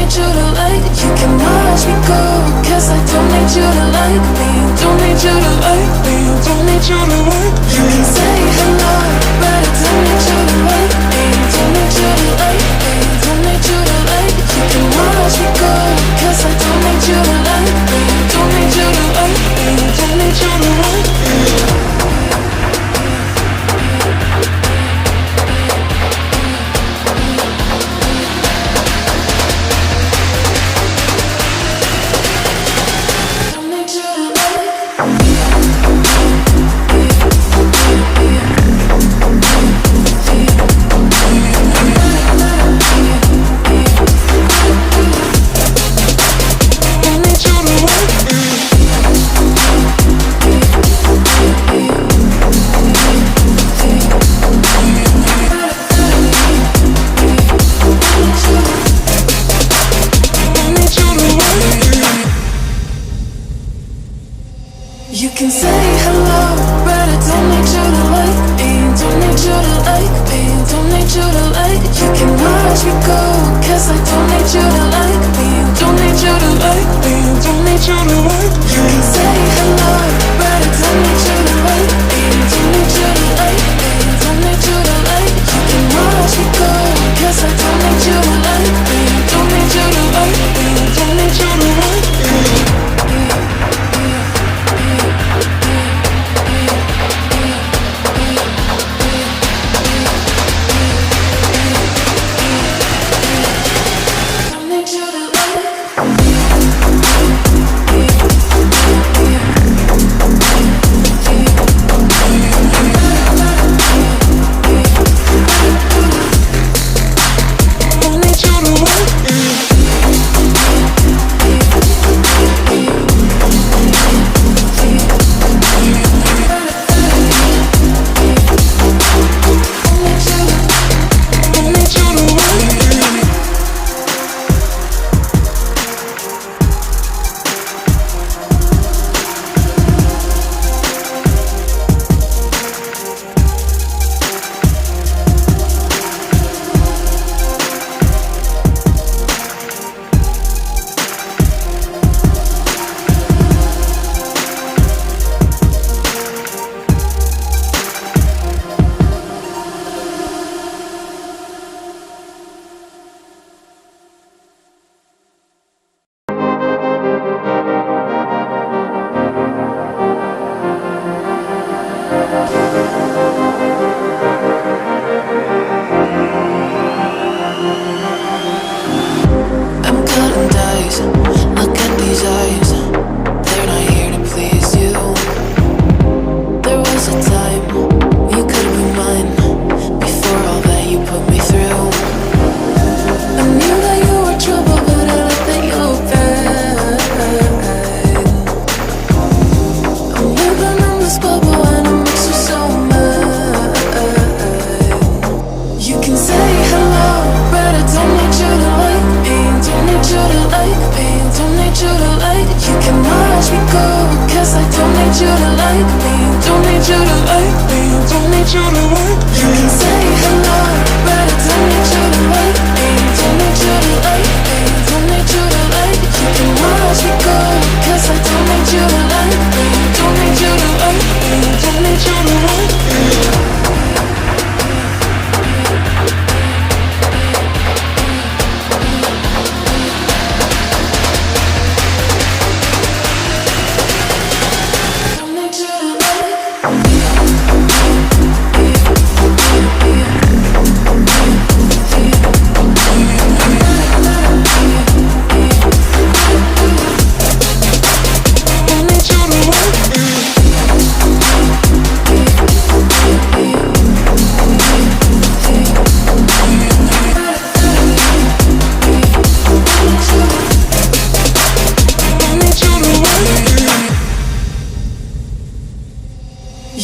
need you to like. You can watch me go, 'cause I don't need you to like me. Don't need you to like me. Don't need you to like me. You can say hello, but I don't need you to like me. Don't need you to like me. Don't need you to like. You can watch me go, 'cause I don't need you to like me. Don't need you to like me. Don't need you to like me. You can say hello, but I don't need you to like me. Don't need you to like me. Don't need you to like. You can watch me go, 'cause I don't need you to like me. Don't need you to like me. Don't need you to like. You can say hello, but I don't need you to like me. Don't need you to like me. Don't need you to like. You can watch me go, 'cause I don't need you to like me. Don't need you to like me. Don't need you to like me. You can say hello, but I don't need you to like me. Don't need you to like me. Don't need you to like. You can watch me go, 'cause I don't need you to like me. Don't need you to like me. Don't need you to like.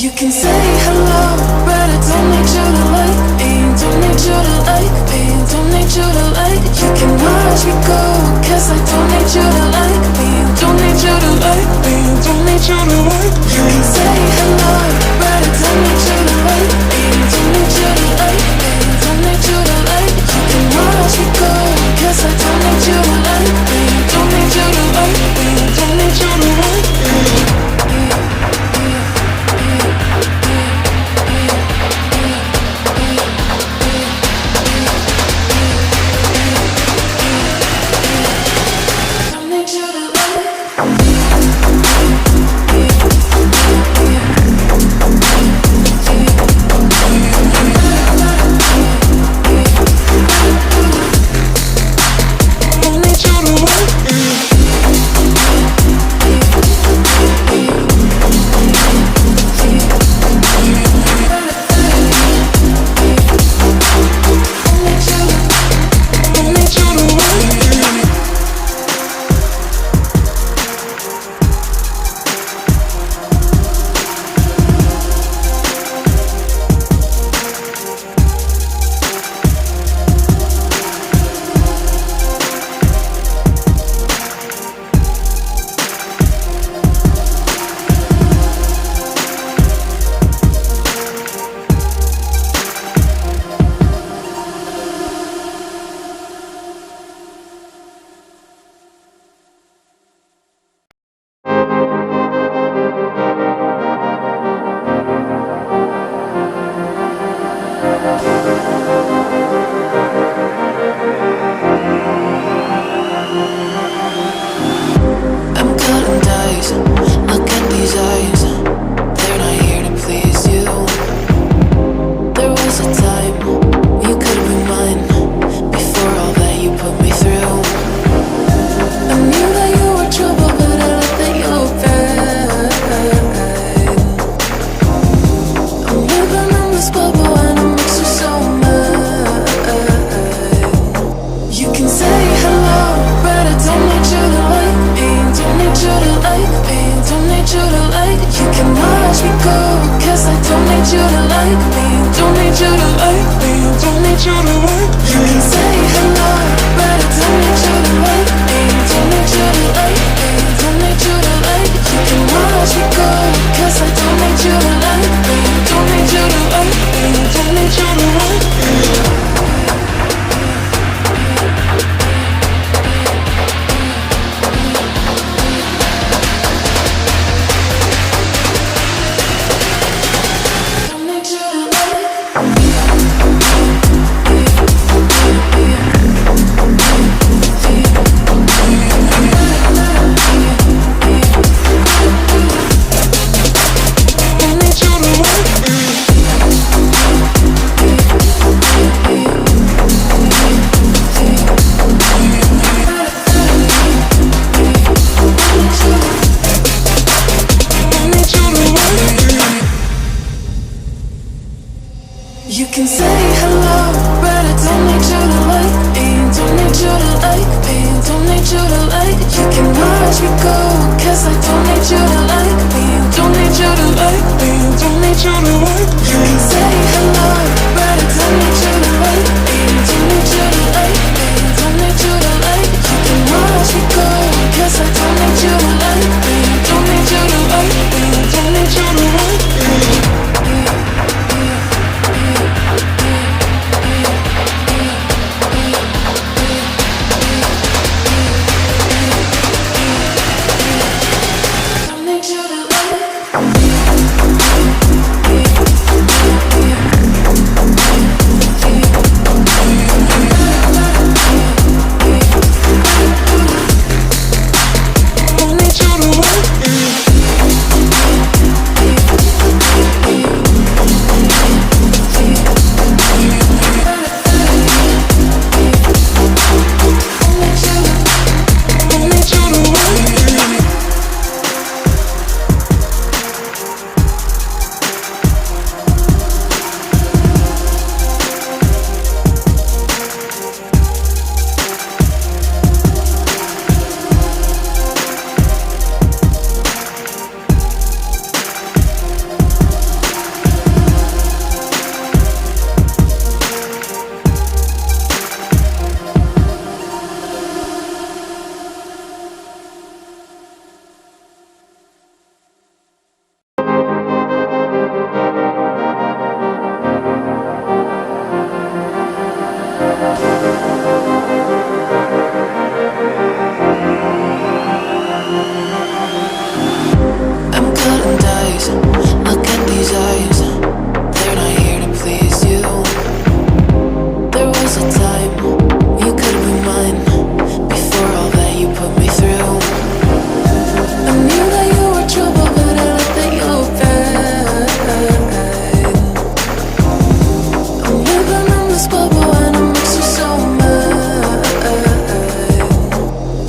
You can say hello, but I don't need you to like me. Don't need you to like me. Don't need you to like. You can watch me go, 'cause I don't need you to like me. say hello, but I don't need you to like me. Don't need you to like me. Don't need you to like. You can watch me go, 'cause I don't need you to like me. Don't need you to like me. Don't need you to like. You can say hello, but I don't need you to like me. Don't need you to like me. Don't need you to like. You can watch me go, 'cause I don't need you to like me. Don't need you to like me. Don't need you to like me.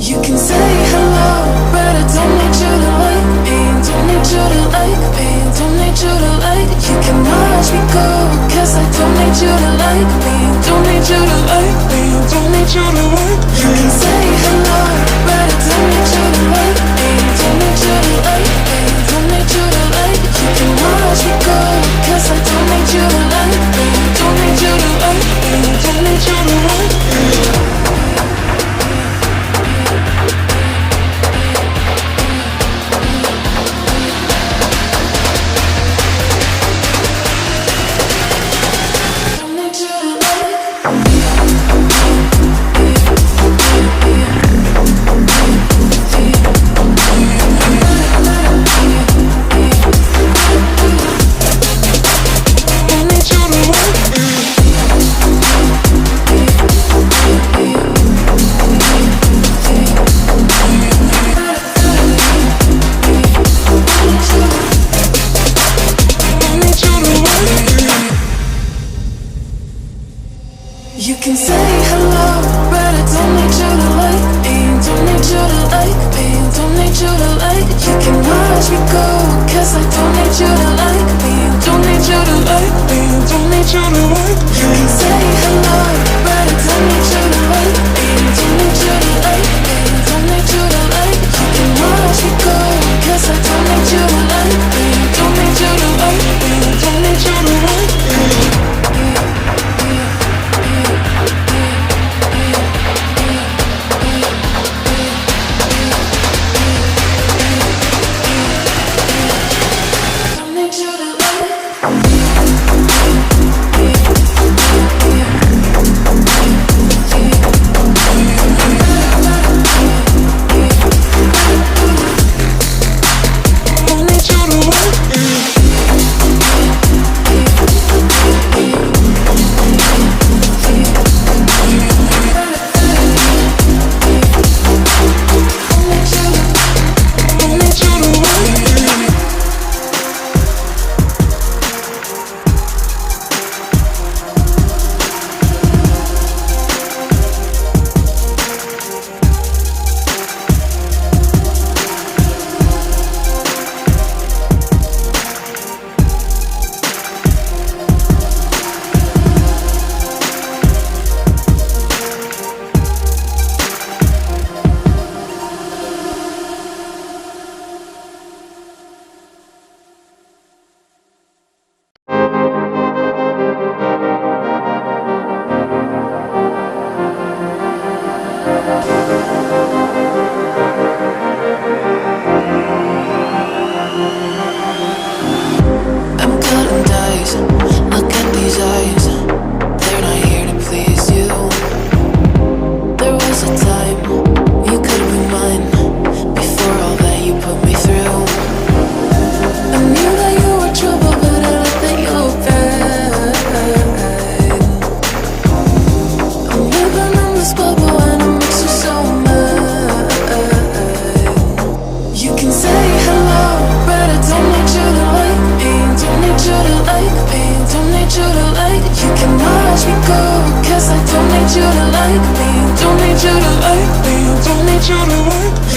You can say hello, but I don't need you to like me. Don't need you to like me. Don't need you to like. You can watch me go, 'cause I don't need you to like me. Don't need you to like me. Don't need you to like. You can say hello, but I don't need you to like me. Don't need you to like me. Don't need you to like. You can watch me go, 'cause I don't need you to like me. Don't need you to like me. Don't need you to like me. was a time you could be mine. Before all that you put me through, I knew that you were trouble, but I let that you were bad. I'm living in this bubble and it makes you so mad. You can say hello, but I don't need you to like me. Don't need you to like me. Don't need you to like. You can watch me go, 'cause I don't need you to like me. Don't need you to like me. Don't need you to like.